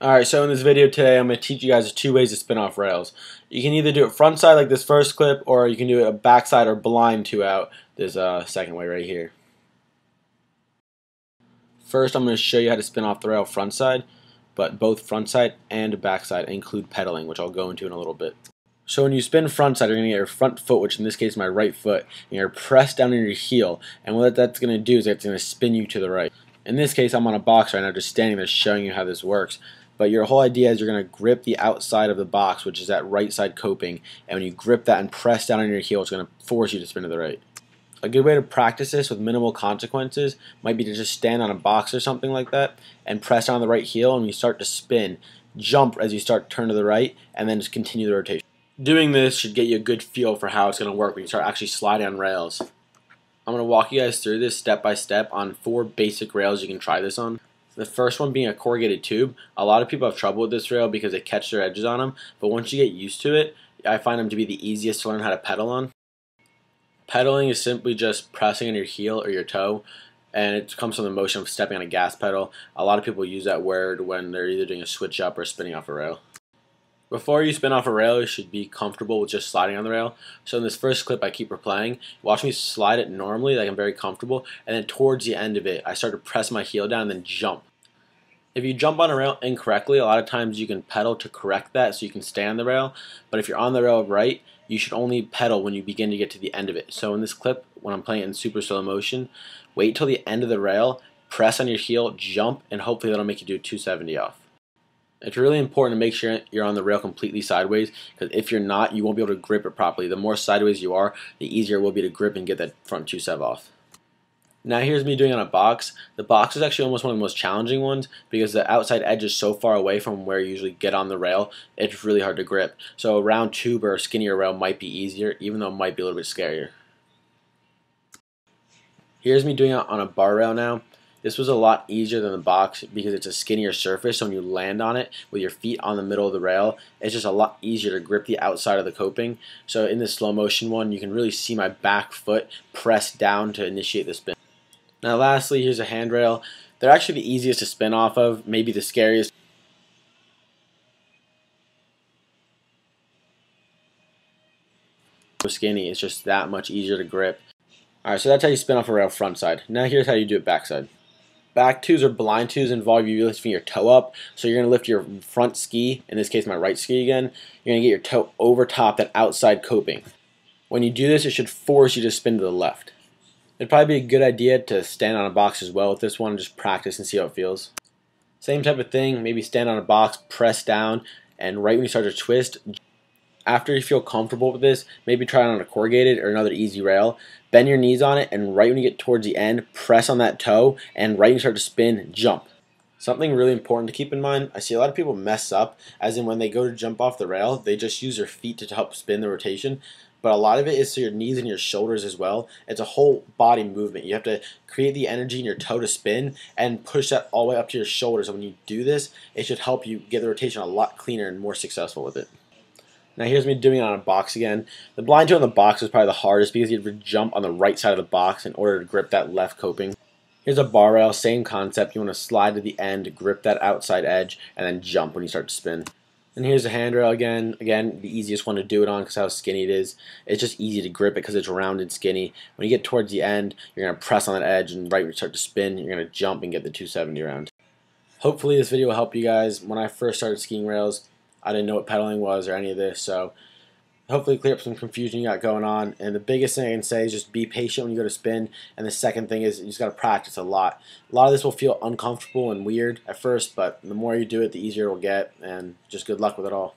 Alright, so in this video today I'm going to teach you guys two ways to spin off rails. You can either do it front side like this first clip, or you can do it a backside or blind two out this second way right here. First I'm going to show you how to spin off the rail front side, but both front side and backside include pedaling, which I'll go into in a little bit. So when you spin front side, you're going to get your front foot, which in this case is my right foot, and you're pressed down on your heel, and what that's going to do is it's going to spin you to the right. In this case I'm on a box right now just standing there showing you how this works. But your whole idea is you're going to grip the outside of the box, which is that right side coping, and when you grip that and press down on your heel, it's going to force you to spin to the right. A good way to practice this with minimal consequences might be to just stand on a box or something like that and press down on the right heel, and when you start to spin, jump as you start to turn to the right, and then just continue the rotation. Doing this should get you a good feel for how it's going to work when you start actually sliding on rails. I'm going to walk you guys through this step by step on 4 basic rails you can try this on. The first one being a corrugated tube. A lot of people have trouble with this rail because they catch their edges on them, but once you get used to it, I find them to be the easiest to learn how to pedal on. Pedaling is simply just pressing on your heel or your toe, and it comes from the motion of stepping on a gas pedal. A lot of people use that word when they're either doing a switch up or spinning off a rail. Before you spin off a rail, you should be comfortable with just sliding on the rail. So in this first clip I keep replaying, watch me slide it normally, like I'm very comfortable, and then towards the end of it, I start to press my heel down and then jump. If you jump on a rail incorrectly, a lot of times you can pedal to correct that so you can stay on the rail, but if you're on the rail right, you should only pedal when you begin to get to the end of it. So in this clip, when I'm playing it in super slow motion, wait till the end of the rail, press on your heel, jump, and hopefully that'll make you do a 270 off. It's really important to make sure you're on the rail completely sideways, because if you're not, you won't be able to grip it properly. The more sideways you are, the easier it will be to grip and get that front 270 off. Now here's me doing it on a box. The box is actually almost one of the most challenging ones because the outside edge is so far away from where you usually get on the rail, it's really hard to grip. So a round tube or a skinnier rail might be easier, even though it might be a little bit scarier. Here's me doing it on a bar rail now. This was a lot easier than the box because it's a skinnier surface, so when you land on it with your feet on the middle of the rail, it's just a lot easier to grip the outside of the coping. So in this slow motion one, you can really see my back foot press down to initiate the spin. Now lastly, here's a handrail. They're actually the easiest to spin off of, maybe the scariest. So skinny, it's just that much easier to grip. Alright, so that's how you spin off a rail front side. Now here's how you do it backside. Back twos or blind twos involve you lifting your toe up. So you're going to lift your front ski, in this case my right ski again. You're going to get your toe over top that outside coping. When you do this, it should force you to spin to the left. It'd probably be a good idea to stand on a box as well with this one and just practice and see how it feels. Same type of thing, maybe stand on a box, press down, and right when you start to twist, after you feel comfortable with this, maybe try it on a corrugated or another easy rail. Bend your knees on it, and right when you get towards the end, press on that toe, and right when you start to spin, jump. Something really important to keep in mind, I see a lot of people mess up, as in when they go to jump off the rail, they just use their feet to help spin the rotation. But a lot of it is to your knees and your shoulders as well. It's a whole body movement. You have to create the energy in your toe to spin and push that all the way up to your shoulders. And when you do this, it should help you get the rotation a lot cleaner and more successful with it. Now here's me doing it on a box again. The blind two on the box is probably the hardest because you have to jump on the right side of the box in order to grip that left coping. Here's a bar rail, same concept. You want to slide to the end, grip that outside edge, and then jump when you start to spin. And here's the handrail again. Again, the easiest one to do it on because how skinny it is. It's just easy to grip it because it's round and skinny. When you get towards the end, you're going to press on that edge, and right when you start to spin, you're going to jump and get the 270 around. Hopefully this video will help you guys. When I first started skiing rails, I didn't know what pedaling was or any of this, so hopefully clear up some confusion you got going on. And the biggest thing I can say is just be patient when you go to spin. And the second thing is you just got to practice a lot. A lot of this will feel uncomfortable and weird at first, but the more you do it, the easier it will get. And just good luck with it all.